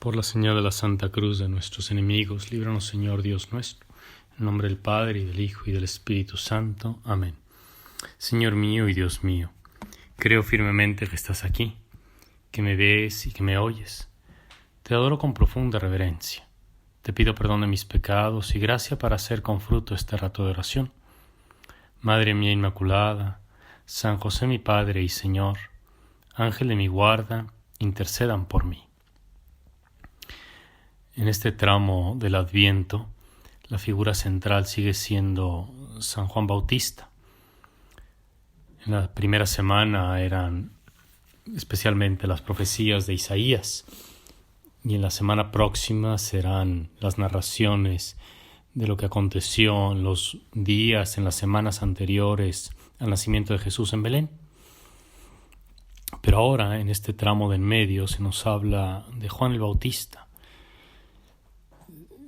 Por la señal de la Santa Cruz de nuestros enemigos, líbranos, Señor Dios nuestro, en nombre del Padre, y del Hijo, y del Espíritu Santo. Amén. Señor mío y Dios mío, creo firmemente que estás aquí, que me ves y que me oyes. Te adoro con profunda reverencia. Te pido perdón de mis pecados y gracia para hacer con fruto este rato de oración. Madre mía Inmaculada, San José mi Padre y Señor, Ángel de mi guarda, intercedan por mí. En este tramo del Adviento, la figura central sigue siendo San Juan Bautista. En la primera semana eran especialmente las profecías de Isaías, y en la semana próxima serán las narraciones de lo que aconteció en los días, en las semanas anteriores al nacimiento de Jesús en Belén. Pero ahora, en este tramo de en medio, se nos habla de Juan el Bautista.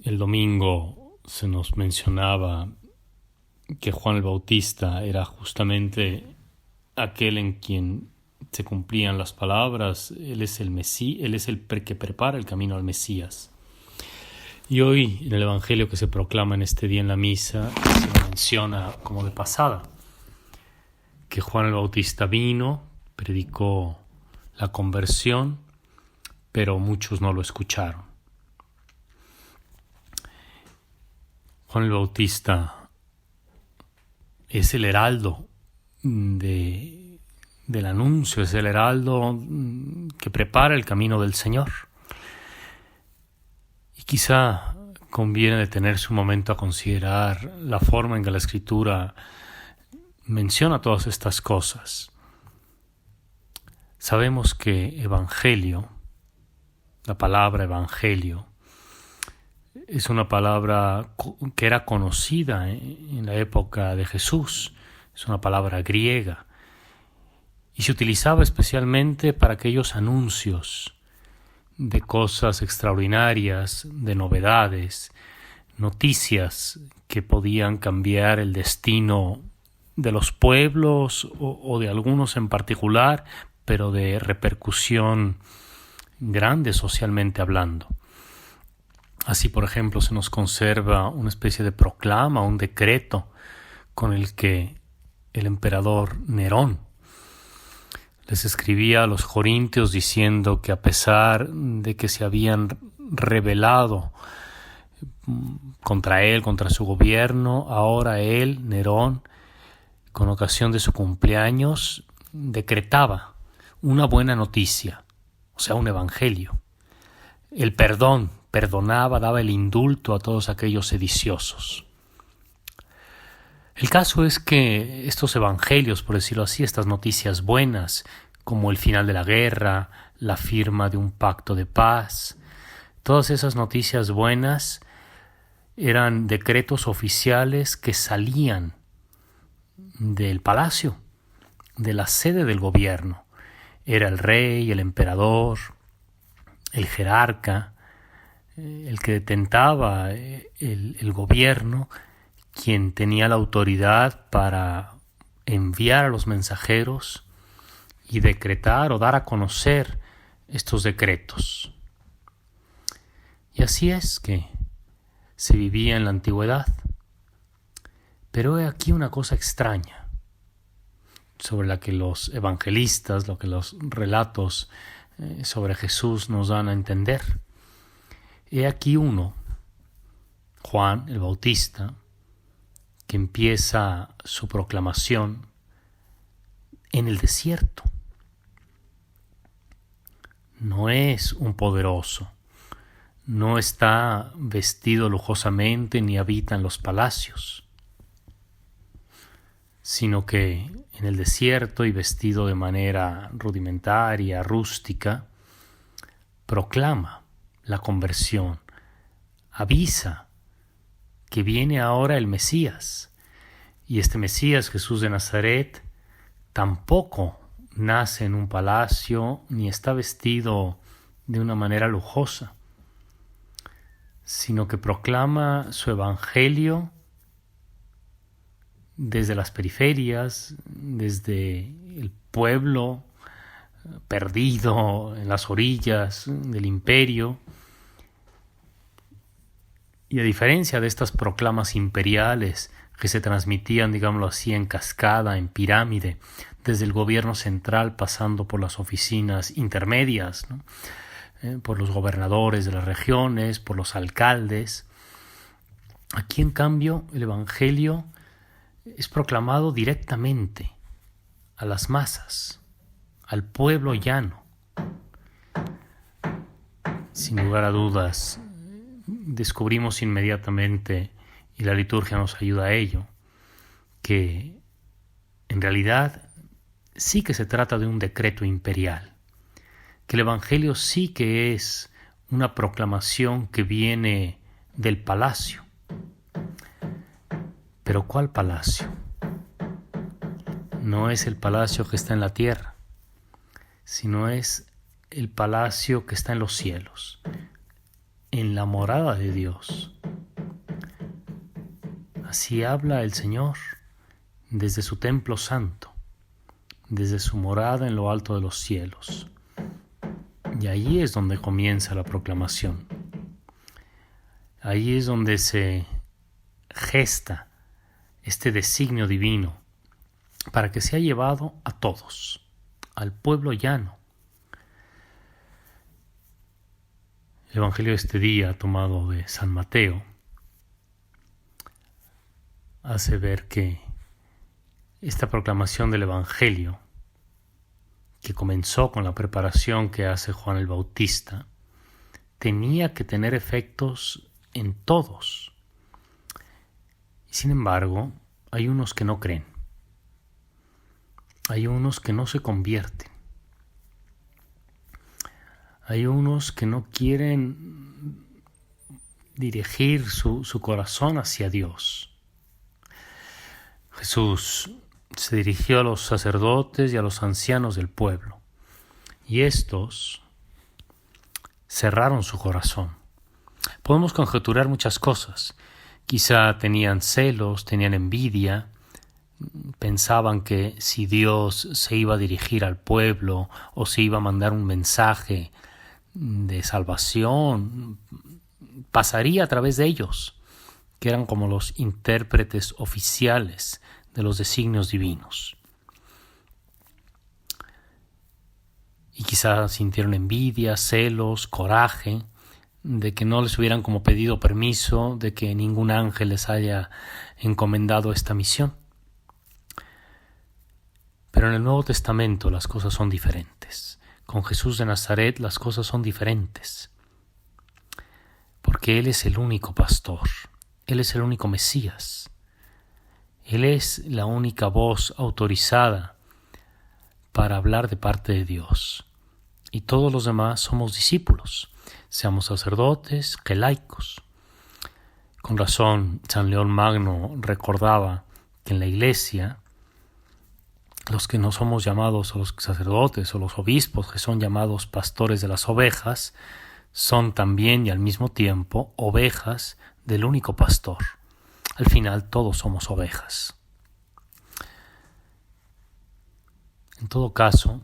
El domingo se nos mencionaba que Juan el Bautista era justamente aquel en quien se cumplían las palabras. Él es el que prepara el camino al Mesías. Y hoy, en el Evangelio que se proclama en este día en la misa, se menciona como de pasada que Juan el Bautista vino, predicó la conversión, pero muchos no lo escucharon. Juan el Bautista es el heraldo del anuncio, es el heraldo que prepara el camino del Señor. Y quizá conviene detenerse un momento a considerar la forma en que la Escritura menciona todas estas cosas. Sabemos que evangelio, la palabra evangelio, es una palabra que era conocida en la época de Jesús. Es una palabra griega y se utilizaba especialmente para aquellos anuncios de cosas extraordinarias, de novedades, noticias que podían cambiar el destino de los pueblos o de algunos en particular, pero de repercusión grande socialmente hablando. Así, por ejemplo, se nos conserva una especie de proclama, un decreto con el que el emperador Nerón les escribía a los corintios diciendo que a pesar de que se habían rebelado contra él, contra su gobierno, ahora él, Nerón, con ocasión de su cumpleaños, decretaba una buena noticia, o sea, un evangelio. El perdón, perdonaba, daba el indulto a todos aquellos sediciosos. El caso es que estos evangelios, por decirlo así, estas noticias buenas, como el final de la guerra, la firma de un pacto de paz, todas esas noticias buenas eran decretos oficiales que salían del palacio, de la sede del gobierno. Era el rey, el emperador, el jerarca, el que detentaba el gobierno, quien tenía la autoridad para enviar a los mensajeros y decretar o dar a conocer estos decretos. Y así es que se vivía en la antigüedad. Pero he aquí una cosa extraña sobre la que los evangelistas, lo que los relatos sobre Jesús nos dan a entender. He aquí uno, Juan el Bautista, que empieza su proclamación en el desierto. No es un poderoso, no está vestido lujosamente ni habita en los palacios, sino que en el desierto y vestido de manera rudimentaria, rústica, proclama la conversión, avisa que viene ahora el Mesías, y este Mesías, Jesús de Nazaret, tampoco nace en un palacio ni está vestido de una manera lujosa, sino que proclama su evangelio desde las periferias, desde el pueblo perdido en las orillas del imperio, Y a diferencia de estas proclamas imperiales que se transmitían, digámoslo así, en cascada, en pirámide, desde el gobierno central pasando por las oficinas intermedias, ¿no? Por los gobernadores de las regiones, por los alcaldes. Aquí, en cambio, el Evangelio es proclamado directamente a las masas, al pueblo llano. Sin lugar a dudas, descubrimos inmediatamente, y la liturgia nos ayuda a ello, que en realidad sí que se trata de un decreto imperial, que el Evangelio sí que es una proclamación que viene del palacio. ¿Pero cuál palacio? No es el palacio que está en la tierra, sino es el palacio que está en los cielos, en la morada de Dios. Así habla el Señor desde su templo santo, desde su morada en lo alto de los cielos. Y allí es donde comienza la proclamación. Allí es donde se gesta este designio divino para que sea llevado a todos, al pueblo llano. El Evangelio de este día, tomado de San Mateo, hace ver que esta proclamación del Evangelio, que comenzó con la preparación que hace Juan el Bautista, tenía que tener efectos en todos. Y sin embargo, hay unos que no creen. Hay unos que no se convierten. Hay unos que no quieren dirigir su corazón hacia Dios. Jesús se dirigió a los sacerdotes y a los ancianos del pueblo, y estos cerraron su corazón. Podemos conjeturar muchas cosas. Quizá tenían celos, tenían envidia, pensaban que si Dios se iba a dirigir al pueblo o se iba a mandar un mensaje de salvación, pasaría a través de ellos, que eran como los intérpretes oficiales de los designios divinos. Y quizás sintieron envidia, celos, coraje, de que no les hubieran como pedido permiso, de que ningún ángel les haya encomendado esta misión. Pero en el Nuevo Testamento las cosas son diferentes. Con Jesús de Nazaret las cosas son diferentes, porque Él es el único pastor, Él es el único Mesías. Él es la única voz autorizada para hablar de parte de Dios. Y todos los demás somos discípulos, seamos sacerdotes que laicos. Con razón, San León Magno recordaba que en la Iglesia, los que no somos llamados a los sacerdotes o los obispos, que son llamados pastores de las ovejas, son también y al mismo tiempo ovejas del único pastor. Al final todos somos ovejas. En todo caso,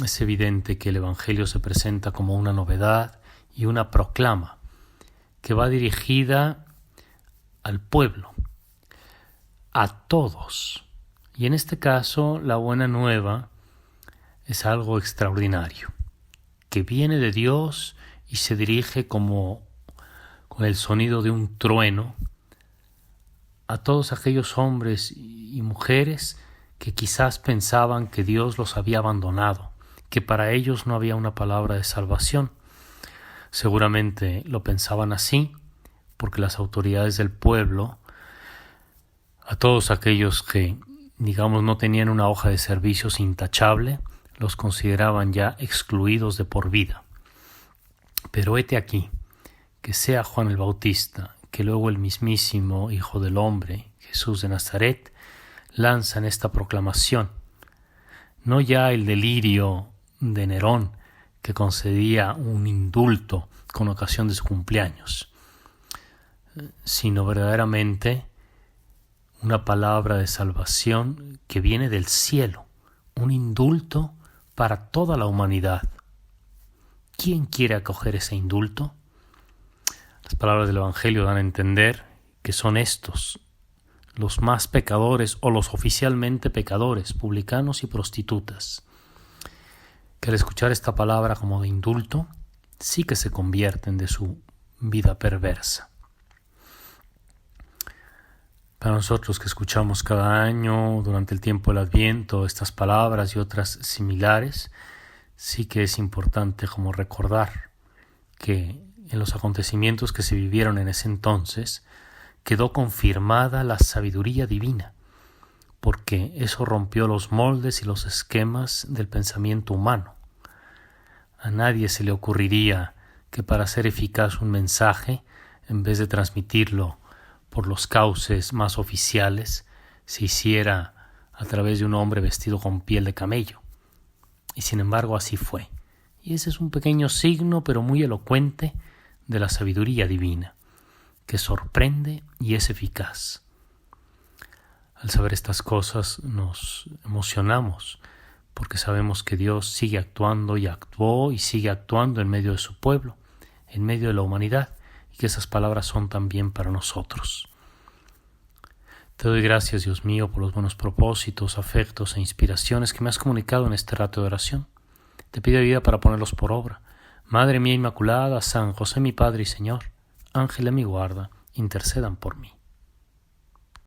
es evidente que el Evangelio se presenta como una novedad y una proclama que va dirigida al pueblo, a todos. Y en este caso, la buena nueva es algo extraordinario, que viene de Dios y se dirige como con el sonido de un trueno a todos aquellos hombres y mujeres que quizás pensaban que Dios los había abandonado, que para ellos no había una palabra de salvación. Seguramente lo pensaban así, porque las autoridades del pueblo, a todos aquellos que, digamos, no tenían una hoja de servicios intachable, los consideraban ya excluidos de por vida. Pero hete aquí, que sea Juan el Bautista, que luego el mismísimo Hijo del Hombre, Jesús de Nazaret, lanzan esta proclamación. No ya el delirio de Nerón, que concedía un indulto con ocasión de su cumpleaños, sino verdaderamente una palabra de salvación que viene del cielo, un indulto para toda la humanidad. ¿Quién quiere acoger ese indulto? Las palabras del Evangelio dan a entender que son estos los más pecadores o los oficialmente pecadores, publicanos y prostitutas, que al escuchar esta palabra como de indulto, sí que se convierten de su vida perversa. Para nosotros que escuchamos cada año durante el tiempo del Adviento estas palabras y otras similares, sí que es importante como recordar que en los acontecimientos que se vivieron en ese entonces quedó confirmada la sabiduría divina, porque eso rompió los moldes y los esquemas del pensamiento humano. A nadie se le ocurriría que para hacer eficaz un mensaje, en vez de transmitirlo por los cauces más oficiales, se hiciera a través de un hombre vestido con piel de camello. Y sin embargo así fue. Y ese es un pequeño signo, pero muy elocuente, de la sabiduría divina, que sorprende y es eficaz. Al saber estas cosas nos emocionamos, porque sabemos que Dios sigue actuando y actuó y sigue actuando en medio de su pueblo, en medio de la humanidad, y que esas palabras son también para nosotros. Te doy gracias, Dios mío, por los buenos propósitos, afectos e inspiraciones que me has comunicado en este rato de oración. Te pido ayuda para ponerlos por obra. Madre mía Inmaculada, San José mi Padre y Señor, Ángel de mi guarda, intercedan por mí.